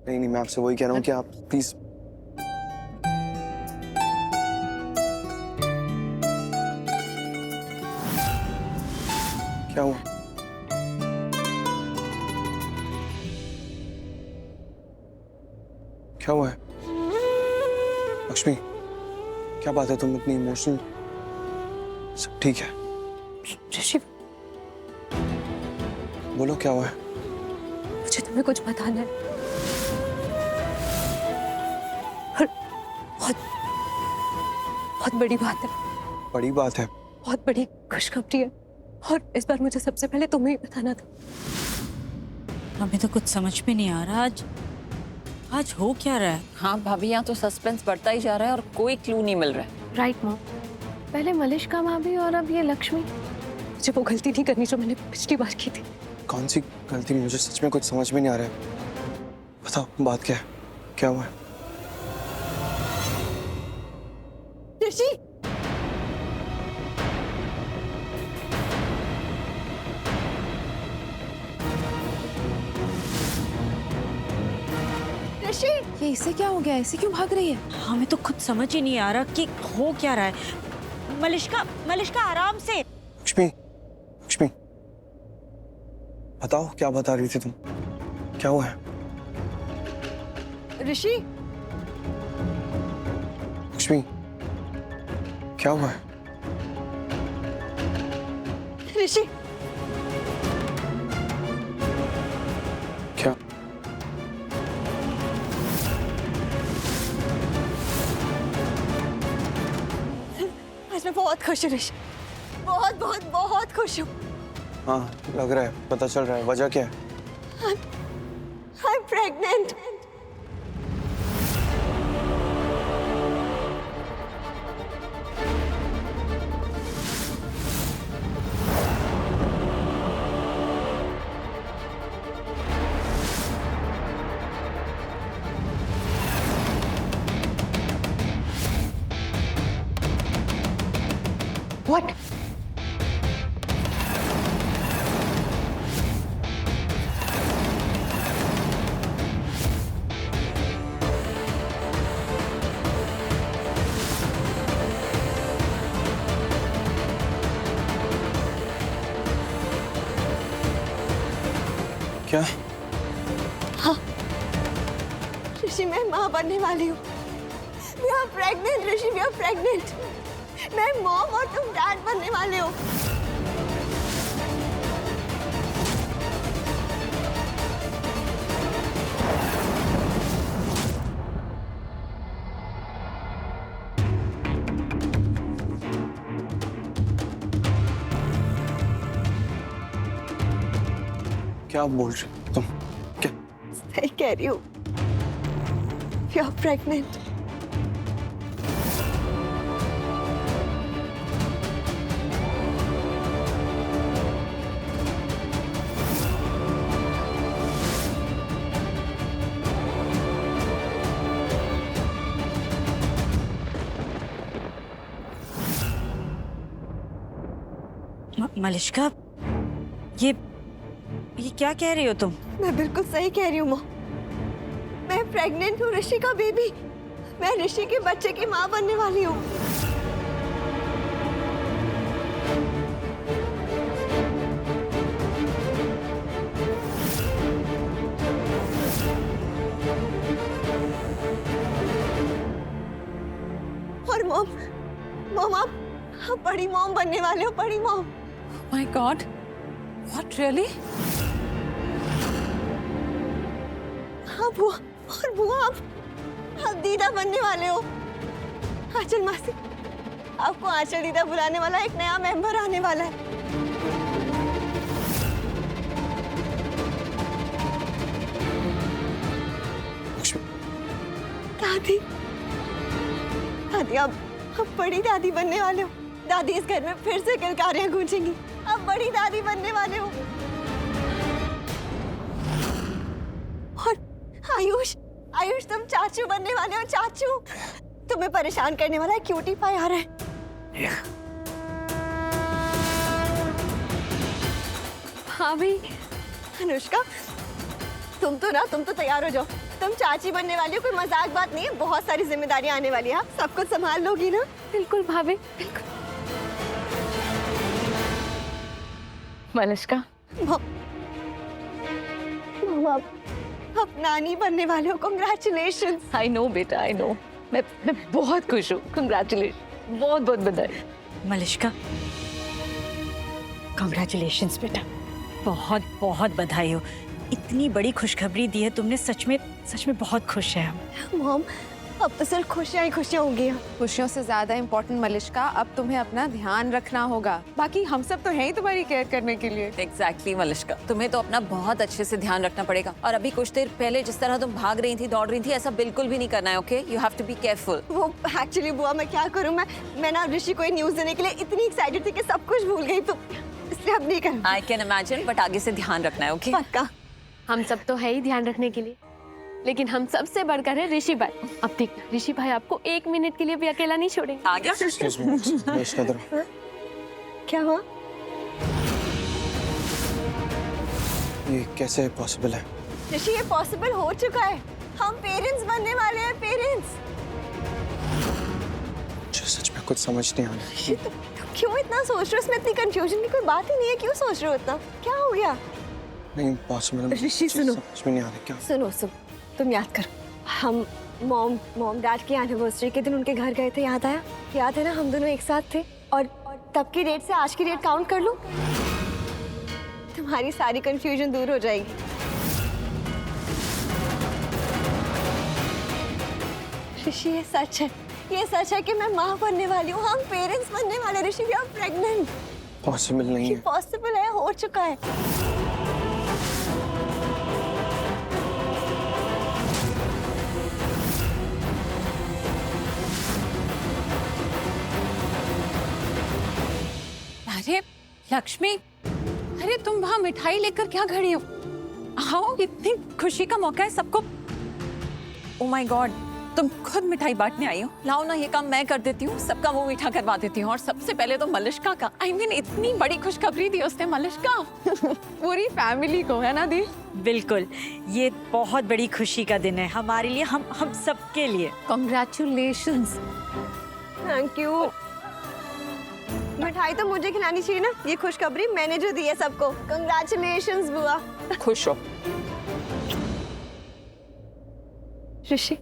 नहीं नहीं, मैं आपसे वही कह रहा हूँ कि आप प्लीज। क्या हुआ? क्या हुआ है लक्ष्मी? क्या बात है, तुम इतनी इमोशनल? सब ठीक है? ऋषि, बोलो क्या हुआ है? मुझे तुम्हें कुछ बताना है और बहुत बहुत बड़ी बात है। बड़ी बात है? बहुत बड़ी खुशखबरी है और इस बार मुझे सबसे पहले तुम्हें ही बताना था। हमें तो कुछ समझ में नहीं आ रहा आज हो क्या रहा है। हाँ भाभी, यहाँ तो सस्पेंस बढ़ता ही जा रहा है और कोई क्लू नहीं मिल रहा है। राइट मॉम, पहले मलिष्का भाभी और अब ये लक्ष्मी। मुझे वो गलती नहीं करनी जो मैंने पिछली बार की थी। कौन सी गलती? मुझे सच में कुछ समझ में नहीं आ रहा है। बताओ बात क्या है, क्या हुआ है? ऋषि, ऋषि, ये इसे क्या हो गया? इसे क्यों भाग रही है? हमें तो खुद समझ ही नहीं आ रहा कि हो क्या रहा है। मलिष्का आराम से। लक्ष्मी, लक्ष्मी बताओ क्या बता रही थी तुम? क्या हुआ है? ऋषि, लक्ष्मी क्या हुआ है? ऋषि, क्या? आज मैं बहुत खुश हूँ ऋषि, बहुत बहुत बहुत खुश हूँ। हाँ लग रहा है, पता चल रहा है। वजह क्या है? I'm pregnant. What? क्या? ऋषि, मैं माँ बनने वाली हूँ। We are pregnant, Rishi, we are pregnant. मैं मॉम और तुम डैड बनने वाले हो। क्या बोल रही हो तुम? क्या? सही कह रही हूँ। We are pregnant. मलिष्का, ये क्या कह रही हो तुम? मैं बिल्कुल सही कह रही हूँ माँ। मैं प्रेग्नेंट हूँ, ऋषि का बेबी। मैं ऋषि के बच्चे की माँ बनने वाली हूँ। और मॉम आप बड़ी मॉम बनने वाले हो, बड़ी mom. My God, what really? हाँ बुआ, और बुआ आप दीदा बनने वाले हो। आंचल मासी, आपको आंचल दीदा बुलाने वाला एक नया मेंबर आने वाला है। लक्ष्मी, दादी, दादी आप बड़ी दादी बनने वाले हो। दादी इस घर में फिर से किलकारियां गूंजेंगी। आप बड़ी दादी बनने वाले हो। और आयुष, आयुष तुम चाचू बनने वाले हो। चाचू, तुम्हें परेशान करने वाला क्यूटी पाई आ रहा है। भाभी, अनुष्का, तुम तो तैयार हो जाओ। तुम चाची बनने वाली हो, कोई मजाक बात नहीं है। बहुत सारी जिम्मेदारियां आने वाली है, आप सब कुछ संभाल लोगी ना? बिल्कुल भाभी, बिल्कुल। मलिश्का, मम्मा, आप नानी बनने वाले हो, कांग्रेचुलेशंस। आई नो बेटा, आई नो। मैं बहुत खुश हूँ। कंग्रेचुलेशन, बहुत बहुत बधाई। मलिश्का, कॉन्ग्रेचुलेशंस बेटा, बहुत बहुत बधाई हो। इतनी बड़ी खुशखबरी दी है तुमने, सच में बहुत खुश है हम। मॉम, अब तो सिर्फ खुशियां ही खुशियां होंगी। खुशियों से ज्यादा इम्पोर्टेंट मलिश्का, अब तुम्हें अपना ध्यान रखना होगा। बाकी हम सब तो हैं ही तुम्हारी केयर करने के लिए। एग्जैक्टली मलिश्का, तुम्हें तो अपना बहुत अच्छे से ध्यान रखना पड़ेगा। और अभी कुछ देर पहले जिस तरह तुम भाग रही थी, दौड़ रही थी, ऐसा बिल्कुल भी नहीं करना है। Okay, you have to be careful. वो एक्चुअली बुआ, मैं क्या करूं, मैं ना ऋषि को न्यूज़ देने के लिए इतनी एक्साइटेड थी कि सब कुछ भूल गई, तो इसलिए अब नहीं करना। आई कैन इमेजिन, बट आगे से ध्यान रखना है। ओके, पक्का। हम सब तो है ही ध्यान रखने के लिए, लेकिन हम सबसे बढ़कर है ऋषि भाई। अब देखना, ऋषि भाई आपको 1 मिनट के लिए भी अकेला नहीं छोड़ेंगे। आ गया। एक्सक्यूज मी, मलिश्का इधर। क्या हुआ? ये कैसे पॉसिबल है? ऋषि, ये पॉसिबल हो चुका है। हम पेरेंट्स बनने वाले हैं, पेरेंट्स। मुझे सच में कुछ समझ नहीं आ रहा। ऋषि, तुम क्यों इतना सोच रहे हो? इसमें इतनी कंफ्यूजन की कोई बात ही नहीं है। क्यों सोच रहे हो इतना? क्या हो गया? नहीं पॉसिबल। ऋषि, सुनो। समझ में नहीं आ रहा क्या। सुनो, तुम याद करो, हम मॉम डैड की एनिवर्सरी के दिन उनके घर गए थे, याद आया? याद है ना, हम दोनों एक साथ थे। और तब की डेट से आज की डेट काउंट कर लो, तुम्हारी सारी कंफ्यूजन दूर हो जाएगी। ऋषि, ये सच है, ये सच है कि मैं माँ बनने वाली हूँ। हम पेरेंट्स बनने वाले। ऋषि, वी आर प्रेग्नेंट। पॉसिबल नहीं है। पॉसिबल है, हो चुका है। अरे लक्ष्मी, अरे तुम वहाँ मिठाई लेकर क्या खड़ी हो? आओ, इतनी खुशी का मौका है सबको। ओ माय गॉड, तुम खुद मिठाई बांटने आई हो। लाओ ना, ये काम मैं कर देती हूँ, सबका मुंह मीठा करवा देती हूँ। और सबसे पहले तो मलिश्का का। I mean, इतनी बड़ी खुशखबरी दी उसने मलिश्का। पूरी फैमिली को, है ना दी? बिल्कुल, ये बहुत बड़ी खुशी का दिन है हमारे लिए, हम सबके लिए। Congratulations। Thank you. मिठाई तो मुझे खिलानी चाहिए ना, ये खुशखबरी मैंने जो दी है सबको। कंग्रेचुलेशंस बुआ। खुश हो। ऋषि,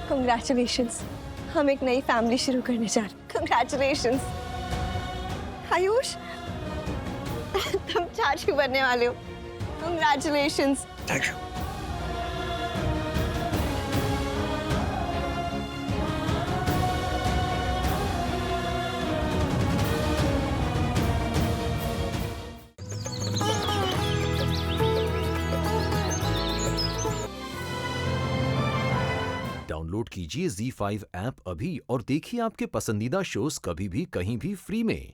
कंग्रेचुलेशंस, हम एक नई फैमिली शुरू करने जा रहे हैं। कंग्रेचुलेशंस। आयुष, तुम चाची बनने वाले हो। कंग्रेचुलेशंस। Thank you. डाउनलोड कीजिए ZEE5 ऐप अभी और देखिए आपके पसंदीदा शोज कभी भी कहीं भी फ्री में।